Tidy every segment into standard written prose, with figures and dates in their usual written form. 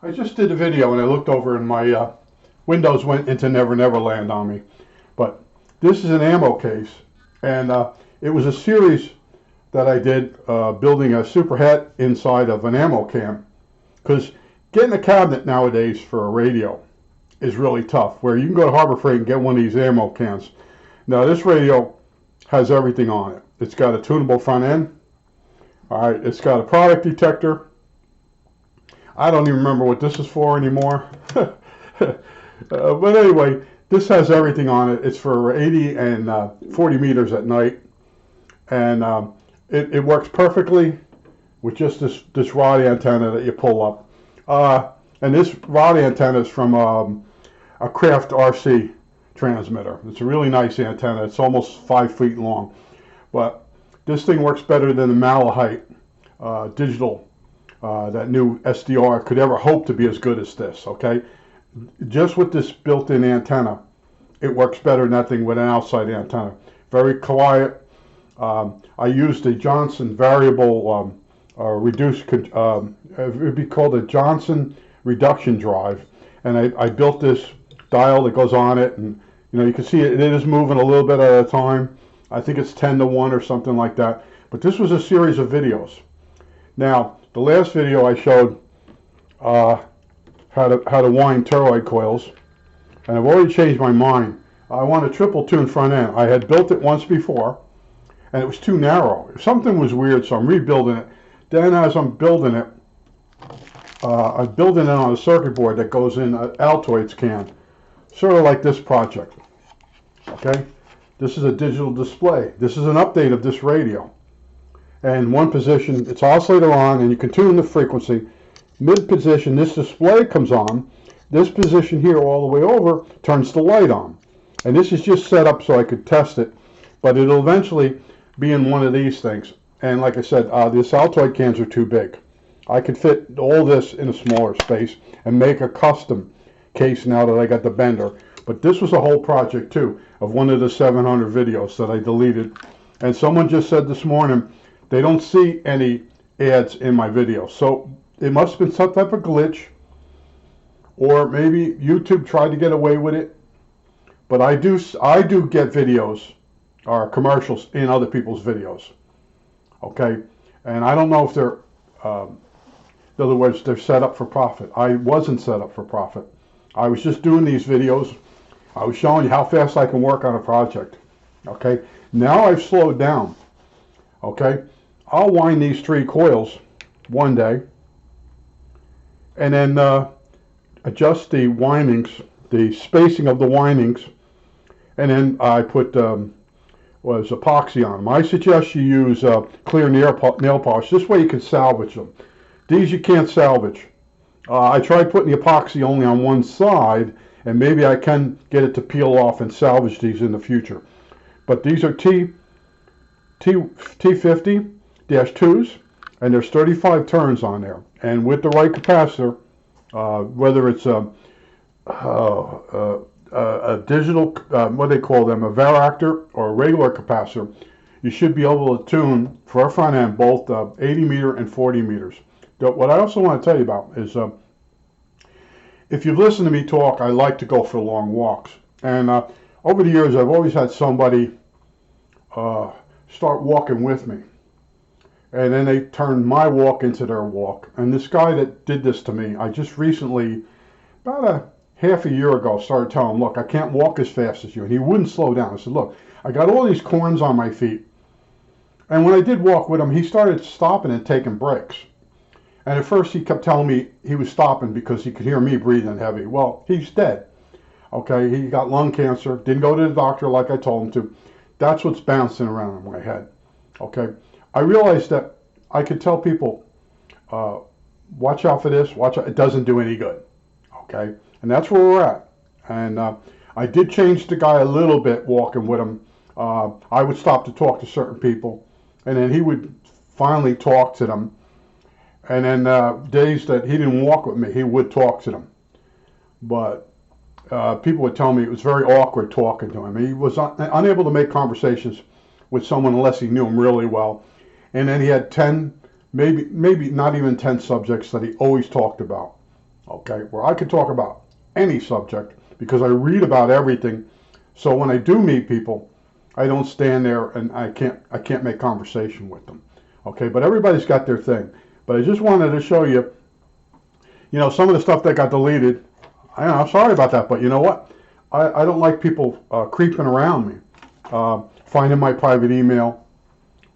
I just did a video and I looked over and my Windows went into Never Never Land on me. But this is an ammo case, and it was a series that I did building a super het inside of an ammo can. Because getting a cabinet nowadays for a radio is really tough. Where you can go to Harbor Freight and get one of these ammo cans. Now this radio has everything on it. It's got a tunable front end. All right, it's got a product detector. I don't even remember what this is for anymore. But anyway, this has everything on it. It's for 80 and 40 meters at night. And it works perfectly with just this rod antenna that you pull up. And this rod antenna is from a Craft RC transmitter. It's a really nice antenna. It's almost 5 feet long. But this thing works better than the Malahite digital that new SDR could ever hope to be as good as this, okay? Just with this built-in antenna, it works better than that thing with an outside antenna. Very quiet. I used a Johnson variable reduced, it would be called a Johnson reduction drive. And I built this dial that goes on it, and you can see it is moving a little bit at a time. I think it's 10 to 1 or something like that. But this was a series of videos. Now, the last video I showed how to wind toroid coils, and I've already changed my mind. I want a triple tune front end. I had built it once before, and it was too narrow. Something was weird, so I'm rebuilding it. Then as I'm building it, I'm building it on a circuit board that goes in an Altoids can, sort of like this project. Okay, this is a digital display. This is an update of this radio. And one position, it's oscillator on, and you can tune the frequency. Mid position, this display comes on. This position here all the way over turns the light on. And this is just set up so I could test it, but it'll eventually be in one of these things. And like I said, these Altoid cans are too big. I could fit all this in a smaller space and make a custom case now that I got the bender. But this was a whole project too, of one of the 700 videos that I deleted. And someone just said this morning, they don't see any ads in my videos. So it must have been some type of glitch, or maybe YouTube tried to get away with it. But I do get videos or commercials in other people's videos. Okay, and I don't know if they're, in other words, they're set up for profit. I wasn't set up for profit. I was just doing these videos. I was showing you how fast I can work on a project. Okay, now I've slowed down. Okay, I'll wind these 3 coils one day, and then adjust the windings, the spacing of the windings, and then I put was epoxy on them. I suggest you use clear nail polish. This way you can salvage them. These you can't salvage. I tried putting the epoxy only on one side, and maybe I can get it to peel off and salvage these in the future. But these are T50-2s, and there's 35 turns on there. And with the right capacitor, whether it's a digital, what they call them, a varactor or a regular capacitor, you should be able to tune for a front end both 80 meter and 40 meters. What I also want to tell you about is if you've listened to me talk, I like to go for long walks. And over the years, I've always had somebody start walking with me. And then they turned my walk into their walk. And this guy that did this to me, I just recently, about a half a year ago, started telling him, look, I can't walk as fast as you. And he wouldn't slow down. I said, look, I got all these corns on my feet. And when I did walk with him, he started stopping and taking breaks. And at first he kept telling me he was stopping because he could hear me breathing heavy. Well, he's dead. Okay, he got lung cancer, didn't go to the doctor like I told him to. That's what's bouncing around in my head. Okay, I realized that I could tell people, watch out for this, watch out, it doesn't do any good. Okay, and that's where we're at. And I did change the guy a little bit walking with him. I would stop to talk to certain people, and then he would finally talk to them. And then days that he didn't walk with me, he would talk to them. But people would tell me it was very awkward talking to him. He was unable to make conversations with someone unless he knew him really well. And then he had 10, maybe not even 10 subjects that he always talked about. okay, where I could talk about any subject because I read about everything. So when I do meet people, I don't stand there and I can't make conversation with them. Okay, but everybody's got their thing. But I just wanted to show you, some of the stuff that got deleted. I'm sorry about that, but you know what? I don't like people creeping around me, finding my private email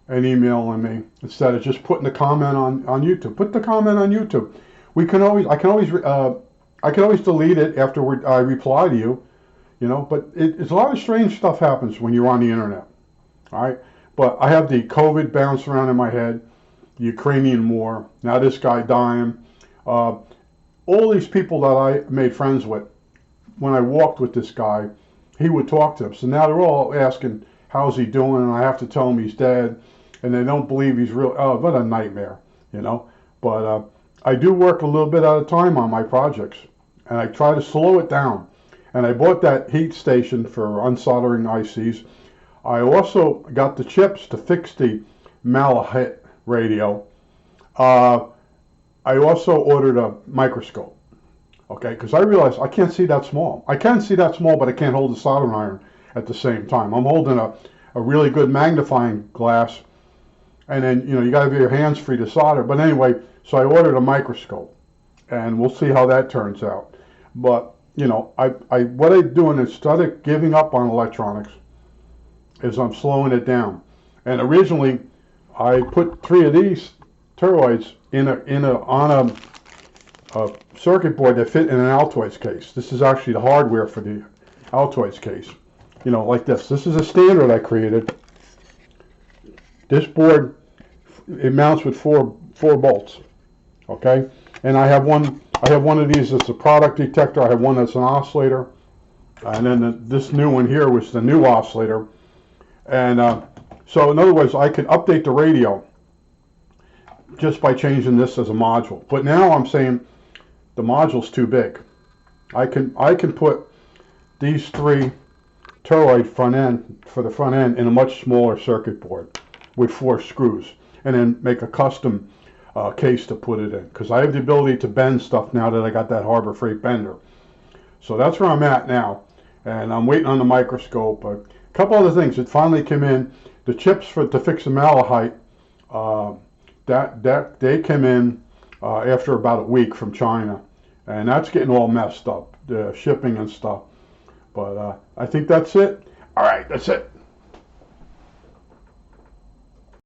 and emailing me instead of just putting the comment on YouTube. Put the comment on YouTube. I can always delete it after I reply to you, but it's a lot of strange stuff happens when you're on the internet. All right. But I have the COVID bouncing around in my head, the Ukrainian war, now this guy dying. All these people that I made friends with, when I walked with this guy, he would talk to them. So now they're all asking, how's he doing? And I have to tell them he's dead. And they don't believe he's real. Oh, what a nightmare, But I do work a little bit at a time on my projects. And I try to slow it down. And I bought that heat station for unsoldering ICs. I also got the chips to fix the Malahit radio. I also ordered a microscope, okay, because I realized I can't see that small. I can see that small, but I can't hold the soldering iron at the same time. I'm holding a really good magnifying glass, and then, you got to have your hands free to solder. But anyway, so I ordered a microscope, and we'll see how that turns out. But, what I'm doing instead of giving up on electronics is I'm slowing it down. And originally, I put 3 of these toroids on a circuit board that fit in an Altoids case. This is actually the hardware for the Altoids case. Like this. This is a standard I created. This board, it mounts with four bolts. Okay? And I have one of these that's a product detector. I have one that's an oscillator. And then this new one here was the new oscillator. And so in other words, I could update the radio just by changing this as a module. But now I'm saying the module's too big. I can put these 3 toroid front end in a much smaller circuit board with 4 screws, and then make a custom case to put it in, because I have the ability to bend stuff now that I got that Harbor Freight bender. So that's where I'm at now, and I'm waiting on the microscope. A couple other things that finally came in. The chips to fix the malahite, that they came in after about a week from China, and that's getting all messed up, the shipping and stuff. But I think that's it. All right, that's it.